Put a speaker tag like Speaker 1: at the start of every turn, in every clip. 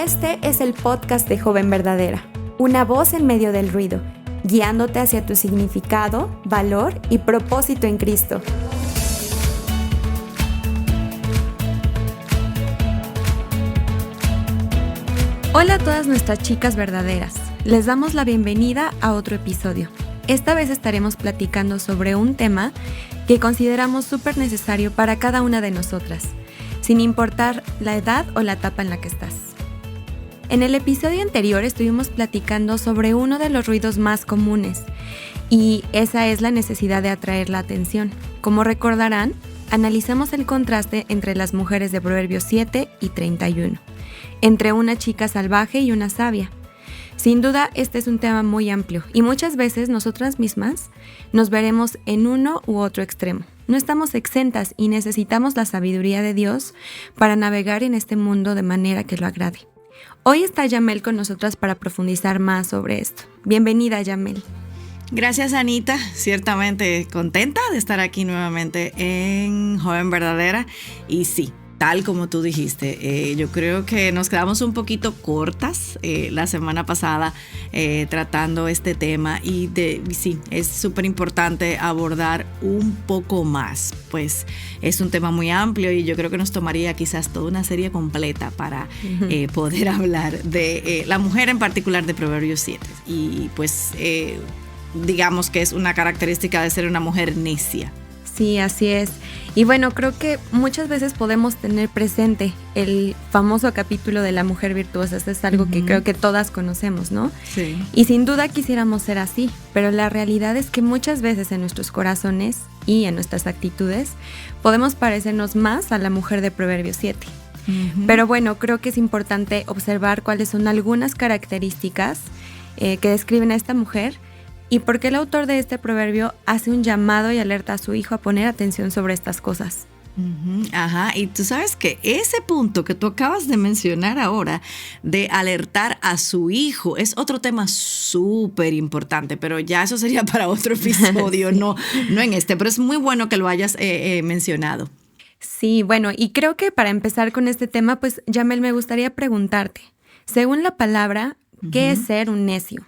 Speaker 1: Este es el podcast de Joven Verdadera, una voz en medio del ruido, guiándote hacia tu significado, valor y propósito en Cristo. Hola a todas nuestras chicas verdaderas, les damos la bienvenida a otro episodio. Esta vez estaremos platicando sobre un tema que consideramos súper necesario para cada una de nosotras, sin importar la edad o la etapa en la que estás. En el episodio anterior estuvimos platicando sobre uno de los ruidos más comunes, y esa es la necesidad de atraer la atención. Como recordarán, analizamos el contraste entre las mujeres de Proverbios 7 y 31, entre una chica salvaje y una sabia. Sin duda, este es un tema muy amplio y muchas veces nosotras mismas nos veremos en uno u otro extremo. No estamos exentas y necesitamos la sabiduría de Dios para navegar en este mundo de manera que lo agrade. Hoy está Yamel con nosotras para profundizar más sobre esto. Bienvenida, Yamel.
Speaker 2: Gracias, Anita. Ciertamente contenta de estar aquí nuevamente en Joven Verdadera. Y sí, tal como tú dijiste, yo creo que nos quedamos un poquito cortas la semana pasada tratando este tema y sí, es súper importante abordar un poco más, pues es un tema muy amplio y yo creo que nos tomaría quizás toda una serie completa para poder hablar de la mujer en particular de Proverbios 7 y pues digamos que es una característica de ser una mujer necia.
Speaker 1: Sí, así es. Y bueno, creo que muchas veces podemos tener presente el famoso capítulo de la mujer virtuosa. Esto es algo que creo que todas conocemos, ¿no?
Speaker 2: Sí.
Speaker 1: Y sin duda quisiéramos ser así, pero la realidad es que muchas veces en nuestros corazones y en nuestras actitudes podemos parecernos más a la mujer de Proverbios 7. Pero bueno, creo que es importante observar cuáles son algunas características que describen a esta mujer. ¿Y por qué el autor de este proverbio hace un llamado y alerta a su hijo a poner atención sobre estas cosas?
Speaker 2: Ajá, y tú sabes que ese punto que tú acabas de mencionar ahora, de alertar a su hijo, es otro tema súper importante, pero ya eso sería para otro episodio, sí. no en este, pero es muy bueno que lo hayas mencionado.
Speaker 1: Sí, bueno, y creo que para empezar con este tema, pues, Yamel, me gustaría preguntarte, según la palabra, ¿qué es ser un necio?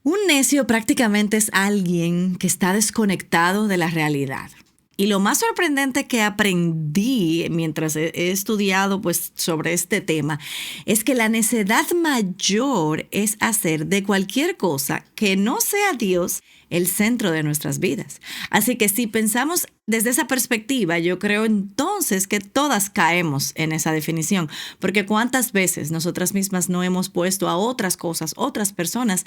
Speaker 2: Un necio prácticamente es alguien que está desconectado de la realidad. Y lo más sorprendente que aprendí mientras he estudiado pues, sobre este tema es que la necedad mayor es hacer de cualquier cosa que no sea Dios el centro de nuestras vidas. Así que si pensamos desde esa perspectiva, yo creo entonces que todas caemos en esa definición, porque cuántas veces nosotras mismas no hemos puesto a otras cosas, otras personas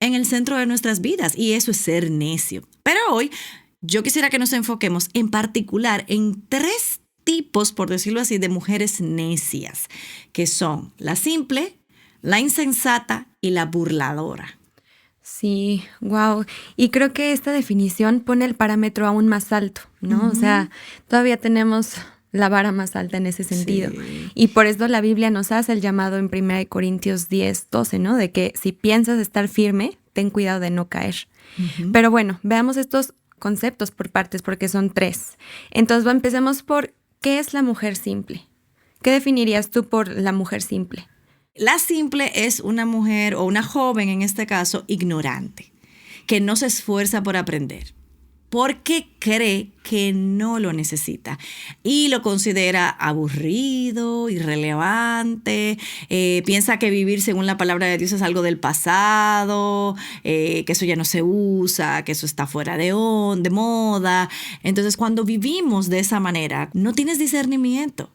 Speaker 2: en el centro de nuestras vidas, y eso es ser necio. Pero hoy yo quisiera que nos enfoquemos en particular en 3 tipos, por decirlo así, de mujeres necias, que son la simple, la insensata y la burladora.
Speaker 1: Sí, wow. Y creo que esta definición pone el parámetro aún más alto, ¿no? O sea, todavía tenemos la vara más alta en ese sentido. Sí. Y por eso la Biblia nos hace el llamado en 1 Corintios 10:12, ¿no? De que si piensas estar firme, ten cuidado de no caer. Pero bueno, veamos estos conceptos por partes porque son 3. Entonces, empecemos por ¿qué es la mujer simple? ¿Qué definirías tú por la mujer simple?
Speaker 2: La simple es una mujer o una joven, en este caso, ignorante, que no se esfuerza por aprender, porque cree que no lo necesita y lo considera aburrido, irrelevante, piensa que vivir según la palabra de Dios es algo del pasado, que eso ya no se usa, que eso está fuera de moda. Entonces, cuando vivimos de esa manera, no tienes discernimiento.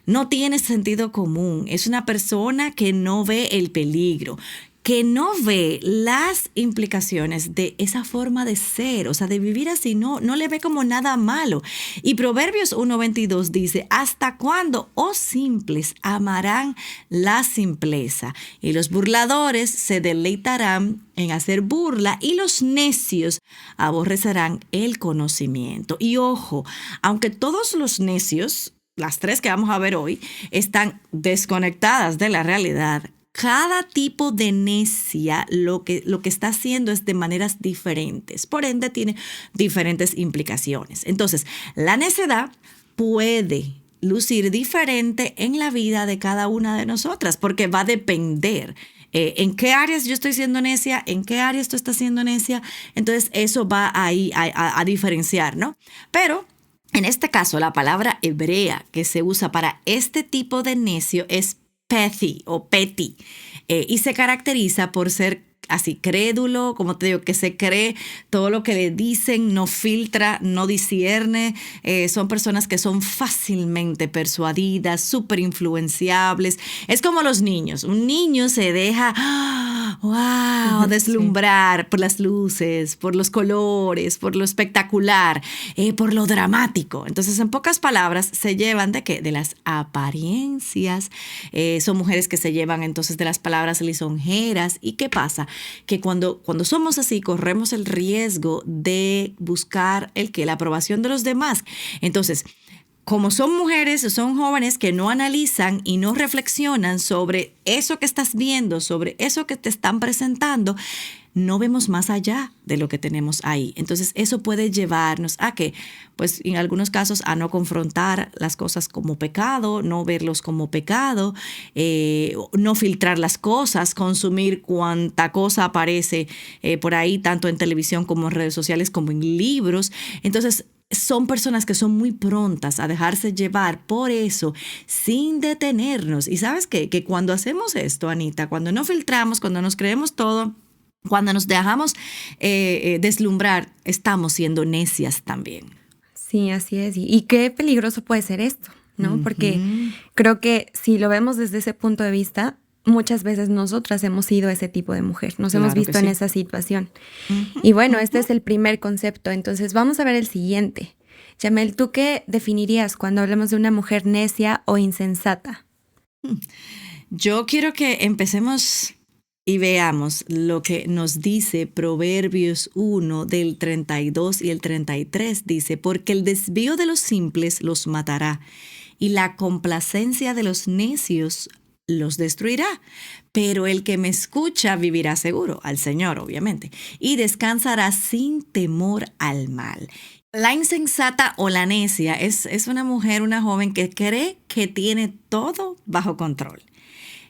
Speaker 2: No tiene sentido común. Es una persona que no ve el peligro, que no ve las implicaciones de esa forma de ser, o sea, de vivir así, no le ve como nada malo. Y Proverbios 1:22 dice, ¿hasta cuándo, oh simples, amarán la simpleza? Y los burladores se deleitarán en hacer burla y los necios aborrecerán el conocimiento. Y ojo, aunque todos los necios, las 3 que vamos a ver hoy, están desconectadas de la realidad, cada tipo de necia lo que está haciendo es de maneras diferentes. Por ende, tiene diferentes implicaciones. Entonces, la necedad puede lucir diferente en la vida de cada una de nosotras, porque va a depender en qué áreas yo estoy siendo necia, en qué áreas tú estás siendo necia. Entonces eso va ahí a diferenciar, ¿no? Pero en este caso, la palabra hebrea que se usa para este tipo de necio es petty o petty, y se caracteriza por ser así crédulo, como te digo, que se cree todo lo que le dicen, no filtra, no discierne. Son personas que son fácilmente persuadidas, súper influenciables. Es como los niños. Un niño se deja, wow, deslumbrar por las luces, por los colores, por lo espectacular, por lo dramático. Entonces, en pocas palabras, se llevan ¿de qué? De las apariencias. Son mujeres que se llevan entonces de las palabras lisonjeras. ¿Y qué pasa? Que cuando somos así, corremos el riesgo de buscar la aprobación de los demás. Entonces, como son mujeres, son jóvenes que no analizan y no reflexionan sobre eso que estás viendo, sobre eso que te están presentando, no vemos más allá de lo que tenemos ahí. Entonces, eso puede llevarnos a que, pues en algunos casos, a no confrontar las cosas como pecado, no verlos como pecado, no filtrar las cosas, consumir cuanta cosa aparece por ahí, tanto en televisión como en redes sociales, como en libros. Entonces, son personas que son muy prontas a dejarse llevar por eso sin detenernos. Y ¿sabes qué? Que cuando hacemos esto, Anita, cuando no filtramos, cuando nos creemos todo, cuando nos dejamos deslumbrar, estamos siendo necias también.
Speaker 1: Sí, así es. Y qué peligroso puede ser esto, ¿no? Porque creo que si lo vemos desde ese punto de vista, muchas veces nosotras hemos sido ese tipo de mujer, nos hemos visto en esa situación. Y bueno, este es el primer concepto, entonces vamos a ver el siguiente. Yamel, ¿tú qué definirías cuando hablamos de una mujer necia o insensata?
Speaker 2: Yo quiero que empecemos y veamos lo que nos dice Proverbios 1 del 32 y el 33. Dice, porque el desvío de los simples los matará y la complacencia de los necios los destruirá. Pero el que me escucha vivirá seguro, al Señor obviamente, y descansará sin temor al mal. La insensata o la necia es una mujer, una joven que cree que tiene todo bajo control,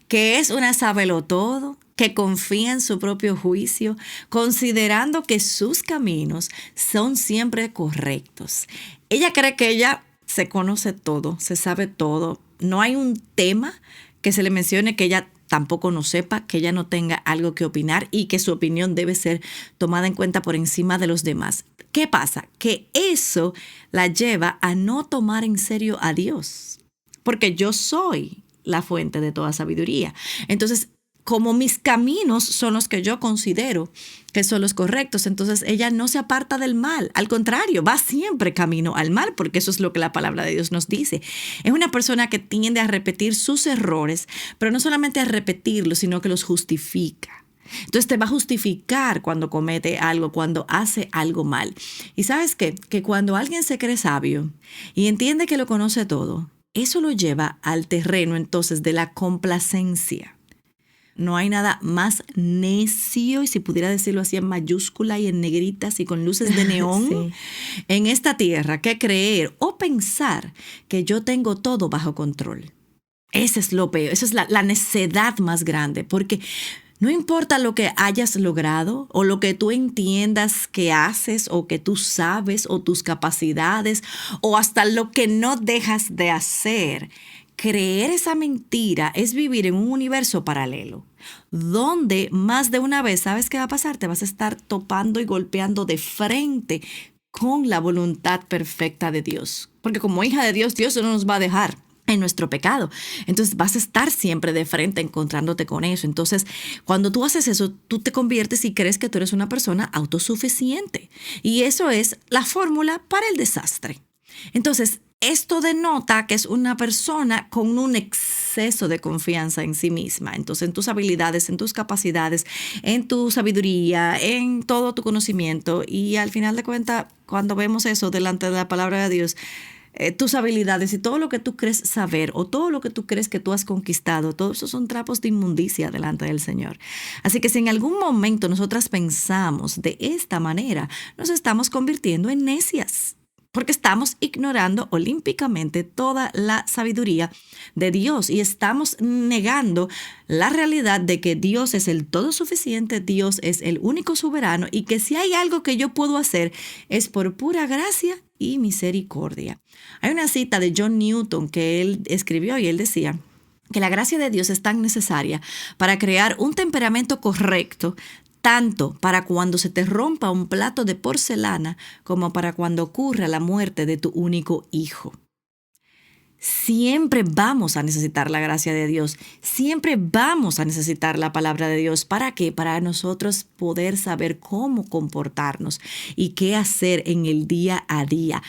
Speaker 2: que es una sabelotodo, que confía en su propio juicio, considerando que sus caminos son siempre correctos. Ella cree que ella se conoce todo, se sabe todo. No hay un tema que se le mencione que ella tampoco no sepa, que ella no tenga algo que opinar y que su opinión debe ser tomada en cuenta por encima de los demás. ¿Qué pasa? Que eso la lleva a no tomar en serio a Dios, porque yo soy la fuente de toda sabiduría. Entonces, como mis caminos son los que yo considero que son los correctos, entonces ella no se aparta del mal. Al contrario, va siempre camino al mal, porque eso es lo que la palabra de Dios nos dice. Es una persona que tiende a repetir sus errores, pero no solamente a repetirlos, sino que los justifica. Entonces te va a justificar cuando comete algo, cuando hace algo mal. ¿Y sabes qué? Que cuando alguien se cree sabio y entiende que lo conoce todo, eso lo lleva al terreno entonces de la complacencia. No hay nada más necio, y si pudiera decirlo así en mayúscula y en negritas y con luces de neón, en esta tierra, que creer o pensar que yo tengo todo bajo control. Ese es lo peor, esa es la necedad más grande, porque no importa lo que hayas logrado o lo que tú entiendas que haces o que tú sabes o tus capacidades o hasta lo que no dejas de hacer. Creer esa mentira es vivir en un universo paralelo, donde más de una vez, ¿sabes qué va a pasar? Te vas a estar topando y golpeando de frente con la voluntad perfecta de Dios. Porque como hija de Dios, Dios no nos va a dejar en nuestro pecado. Entonces vas a estar siempre de frente encontrándote con eso. Entonces, cuando tú haces eso, tú te conviertes y crees que tú eres una persona autosuficiente. Y eso es la fórmula para el desastre. Entonces, esto denota que es una persona con un exceso de confianza en sí misma. Entonces, en tus habilidades, en tus capacidades, en tu sabiduría, en todo tu conocimiento. Y al final de cuentas, cuando vemos eso delante de la palabra de Dios, tus habilidades y todo lo que tú crees saber o todo lo que tú crees que tú has conquistado, todo eso son trapos de inmundicia delante del Señor. Así que si en algún momento nosotras pensamos de esta manera, nos estamos convirtiendo en necias. porque estamos ignorando olímpicamente toda la sabiduría de Dios y estamos negando la realidad de que Dios es el todo suficiente, Dios es el único soberano y que si hay algo que yo puedo hacer es por pura gracia y misericordia. Hay una cita de John Newton que él escribió y él decía que la gracia de Dios es tan necesaria para crear un temperamento correcto, tanto para cuando se te rompa un plato de porcelana como para cuando ocurra la muerte de tu único hijo. Siempre vamos a necesitar la gracia de Dios, siempre vamos a necesitar la palabra de Dios. ¿Para qué? Para nosotros poder saber cómo comportarnos y qué hacer en el día a día.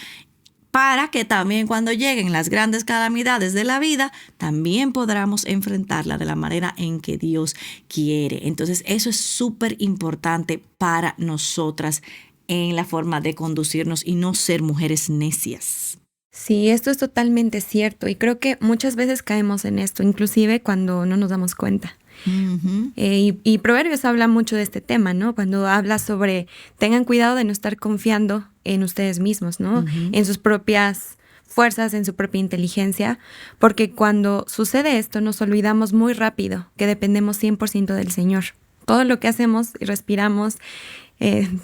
Speaker 2: Para que también cuando lleguen las grandes calamidades de la vida, también podamos enfrentarla de la manera en que Dios quiere. Entonces, eso es súper importante para nosotras en la forma de conducirnos y no ser mujeres necias.
Speaker 1: Sí, esto es totalmente cierto y creo que muchas veces caemos en esto, inclusive cuando no nos damos cuenta.
Speaker 2: Uh-huh.
Speaker 1: Y Proverbios habla mucho de este tema, ¿no? Cuando habla sobre tengan cuidado de no estar confiando en ustedes mismos, ¿no?
Speaker 2: Uh-huh.
Speaker 1: En sus propias fuerzas, en su propia inteligencia, porque cuando sucede esto nos olvidamos muy rápido que dependemos 100% del Señor. Todo lo que hacemos y respiramos,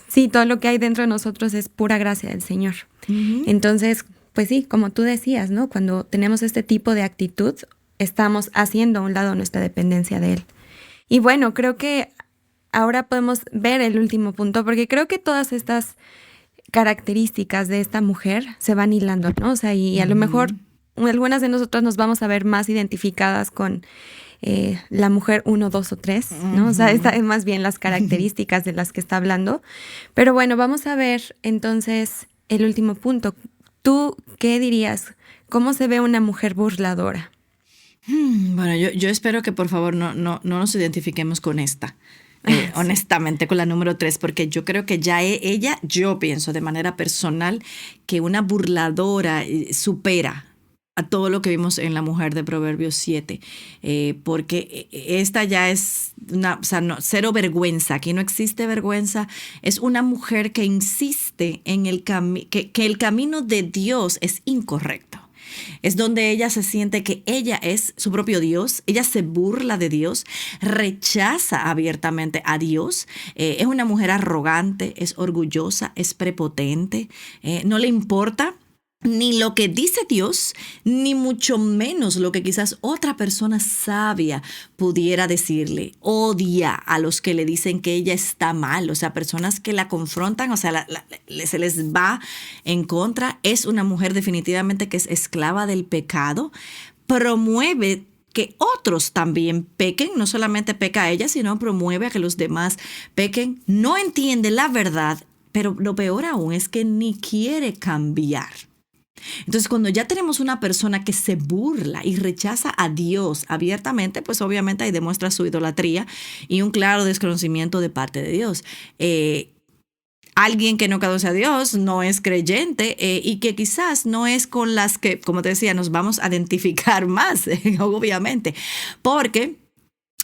Speaker 1: sí, todo lo que hay dentro de nosotros es pura gracia del Señor.
Speaker 2: Uh-huh.
Speaker 1: Entonces, pues sí, como tú decías, ¿no? Cuando tenemos este tipo de actitud, estamos haciendo a un lado nuestra dependencia de Él. Y bueno, creo que ahora podemos ver el último punto, porque creo que todas estas características de esta mujer se van hilando, ¿no? O sea, y a lo mejor algunas de nosotras nos vamos a ver más identificadas con la mujer 1, 2 o 3, ¿no? O sea, esta es más bien las características de las que está hablando. Pero bueno, vamos a ver entonces el último punto. ¿Tú qué dirías? ¿Cómo se ve una mujer burladora?
Speaker 2: Bueno, yo espero que por favor no nos identifiquemos con esta. Honestamente, con la número 3, porque yo creo que ya ella, yo pienso de manera personal que una burladora supera a todo lo que vimos en la mujer de Proverbios 7, porque esta ya es o sea, no, cero vergüenza, aquí no existe vergüenza, es una mujer que insiste en que el camino de Dios es incorrecto. Es donde ella se siente que ella es su propio Dios, ella se burla de Dios, rechaza abiertamente a Dios, es una mujer arrogante, es orgullosa, es prepotente, no le importa ni lo que dice Dios, ni mucho menos lo que quizás otra persona sabia pudiera decirle. Odia a los que le dicen que ella está mal, o sea, personas que la confrontan, o sea, se les va en contra. Es una mujer definitivamente que es esclava del pecado, promueve que otros también pequen, no solamente peca ella, sino promueve a que los demás pequen, no entiende la verdad, pero lo peor aún es que ni quiere cambiar. Entonces, cuando ya tenemos una persona que se burla y rechaza a Dios abiertamente, pues obviamente ahí demuestra su idolatría y un claro desconocimiento de parte de Dios. Alguien que no conoce a Dios, no es creyente y que quizás no es con las que, como te decía, nos vamos a identificar más, obviamente, porque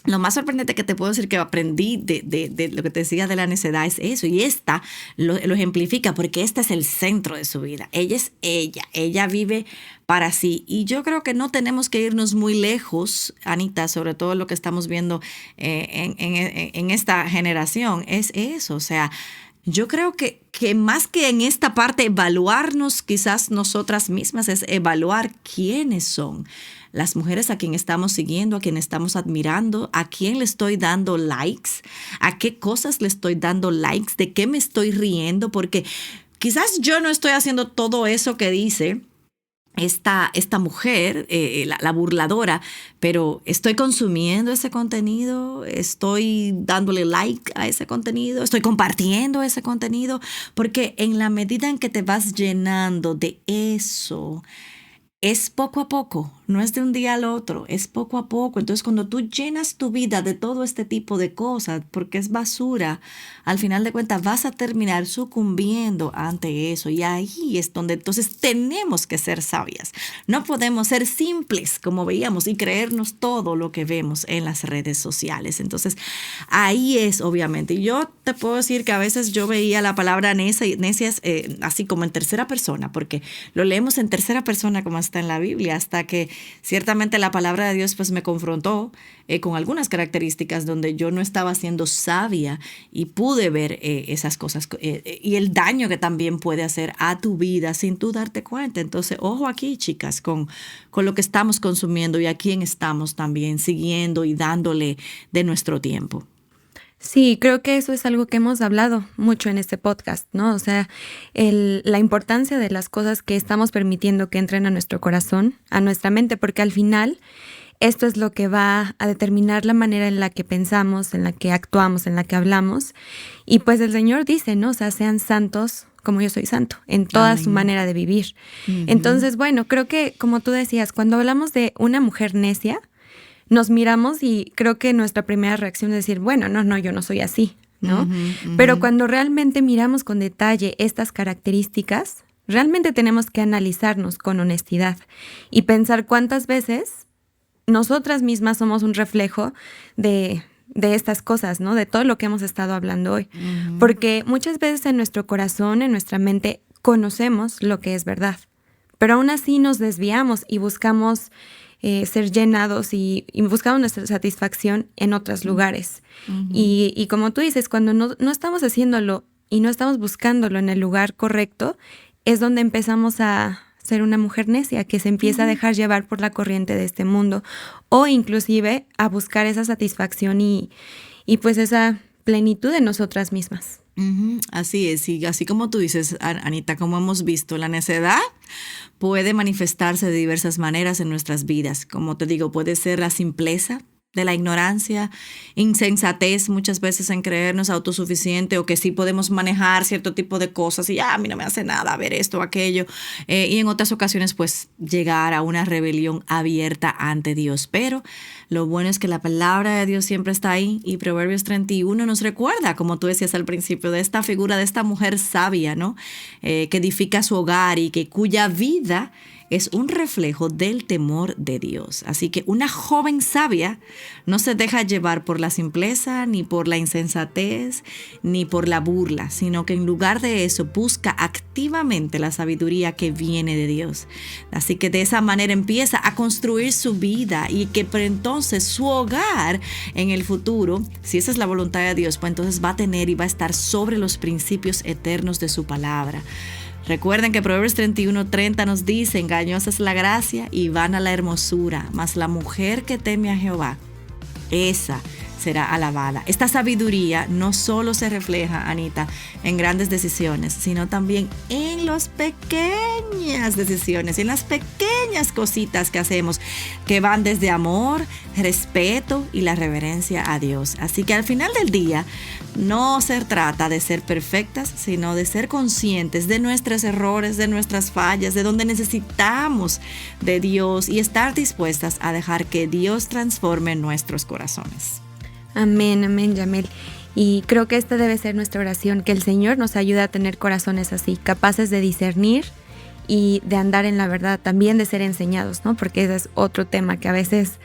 Speaker 2: lo más sorprendente que te puedo decir que aprendí de lo que te decía de la necedad es eso. Y esta lo ejemplifica porque este es el centro de su vida. Ella es ella vive para sí. Y yo creo que no tenemos que irnos muy lejos, Anita, sobre todo lo que estamos viendo en esta generación. Es eso, o sea, yo creo que más que en esta parte evaluarnos quizás nosotras mismas, es evaluar quiénes son las mujeres a quien estamos siguiendo, a quien estamos admirando, a quién le estoy dando likes, a qué cosas le estoy dando likes, de qué me estoy riendo, porque quizás yo no estoy haciendo todo eso que dice esta mujer, la burladora, pero estoy consumiendo ese contenido, estoy dándole like a ese contenido, estoy compartiendo ese contenido, porque en la medida en que te vas llenando de eso, es poco a poco, no es de un día al otro, es poco a poco. Entonces, cuando tú llenas tu vida de todo este tipo de cosas, porque es basura, al final de cuentas vas a terminar sucumbiendo ante eso. Y ahí es donde entonces tenemos que ser sabias. No podemos ser simples, como veíamos, y creernos todo lo que vemos en las redes sociales. Entonces, ahí es, obviamente. Y yo te puedo decir que a veces yo veía la palabra necias así como en tercera persona, porque lo leemos en tercera persona como está en la Biblia, hasta que ciertamente la palabra de Dios pues me confrontó con algunas características donde yo no estaba siendo sabia y pude ver esas cosas y el daño que también puede hacer a tu vida sin tú darte cuenta. Entonces, ojo aquí, chicas, con lo que estamos consumiendo y a quién estamos también siguiendo y dándole de nuestro tiempo.
Speaker 1: Sí, creo que eso es algo que hemos hablado mucho en este podcast, ¿no? O sea, la importancia de las cosas que estamos permitiendo que entren a nuestro corazón, a nuestra mente, porque al final esto es lo que va a determinar la manera en la que pensamos, en la que actuamos, en la que hablamos. Y pues el Señor dice, ¿no? O sea, sean santos como yo soy santo, en toda
Speaker 2: Amén.
Speaker 1: Su manera de vivir.
Speaker 2: Uh-huh.
Speaker 1: Entonces, bueno, creo que como tú decías, cuando hablamos de una mujer necia, nos miramos y creo que nuestra primera reacción es decir, bueno, no, yo no soy así, ¿no? Pero cuando realmente miramos con detalle estas características, realmente tenemos que analizarnos con honestidad y pensar cuántas veces nosotras mismas somos un reflejo de estas cosas, ¿no? De todo lo que hemos estado hablando hoy. Porque muchas veces en nuestro corazón, en nuestra mente, conocemos lo que es verdad, pero aún así nos desviamos y buscamos ser llenados y buscamos nuestra satisfacción en otros lugares. Y como tú dices, cuando no estamos haciéndolo y no estamos buscándolo en el lugar correcto, es donde empezamos a ser una mujer necia que se empieza a dejar llevar por la corriente de este mundo o inclusive a buscar esa satisfacción y pues esa plenitud en nosotras mismas.
Speaker 2: Así es, y así como tú dices, Anita, como hemos visto, la necedad puede manifestarse de diversas maneras en nuestras vidas. Como te digo, puede ser la simpleza de la ignorancia, insensatez muchas veces en creernos autosuficiente o que sí podemos manejar cierto tipo de cosas y a mí no me hace nada ver esto o aquello. Y en otras ocasiones pues llegar a una rebelión abierta ante Dios. Pero lo bueno es que la palabra de Dios siempre está ahí y Proverbios 31 nos recuerda, como tú decías al principio, de esta figura de esta mujer sabia, ¿no? Que edifica su hogar y cuya vida es un reflejo del temor de Dios. Así que una joven sabia no se deja llevar por la simpleza, ni por la insensatez, ni por la burla, sino que en lugar de eso busca activamente la sabiduría que viene de Dios. Así que de esa manera empieza a construir su vida y que entonces su hogar en el futuro, si esa es la voluntad de Dios, pues entonces va a tener y va a estar sobre los principios eternos de su palabra. Recuerden que Proverbios 31:30 nos dice, engañosa es la gracia y vana la hermosura, mas la mujer que teme a Jehová, esa será alabada. Esta sabiduría no solo se refleja, Anita, en grandes decisiones, sino también en las pequeñas decisiones, en las pequeñas cositas que hacemos, que van desde amor, respeto y la reverencia a Dios. Así que al final del día, no se trata de ser perfectas, sino de ser conscientes de nuestros errores, de nuestras fallas, de donde necesitamos de Dios y estar dispuestas a dejar que Dios transforme nuestros corazones.
Speaker 1: Amén, amén, Yamel. Y creo que esta debe ser nuestra oración, que el Señor nos ayude a tener corazones así, capaces de discernir y de andar en la verdad, también de ser enseñados, ¿no? Porque ese es otro tema que a veces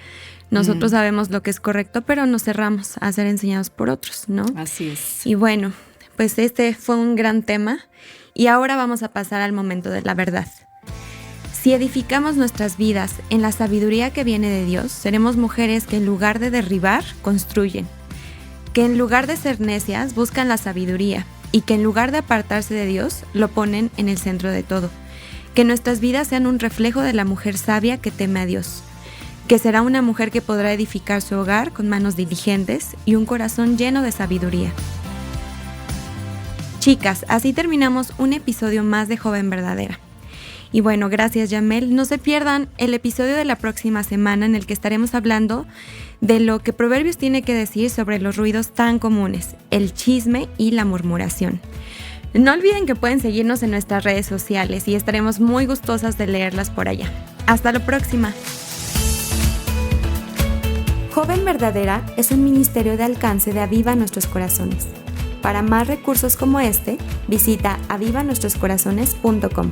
Speaker 1: nosotros sabemos lo que es correcto, pero nos cerramos a ser enseñados por otros, ¿no?
Speaker 2: Así es.
Speaker 1: Y bueno, pues este fue un gran tema y ahora vamos a pasar al momento de la verdad. Si edificamos nuestras vidas en la sabiduría que viene de Dios, seremos mujeres que en lugar de derribar, construyen. Que en lugar de ser necias, buscan la sabiduría. Y que en lugar de apartarse de Dios, lo ponen en el centro de todo. Que nuestras vidas sean un reflejo de la mujer sabia que teme a Dios. Que será una mujer que podrá edificar su hogar con manos diligentes y un corazón lleno de sabiduría. Chicas, así terminamos un episodio más de Joven Verdadera. Y bueno, gracias Yamel. No se pierdan el episodio de la próxima semana en el que estaremos hablando de lo que Proverbios tiene que decir sobre los ruidos tan comunes, el chisme y la murmuración. No olviden que pueden seguirnos en nuestras redes sociales y estaremos muy gustosas de leerlas por allá. Hasta la próxima. Joven Verdadera es un ministerio de alcance de Aviva Nuestros Corazones. Para más recursos como este, visita avivanuestroscorazones.com.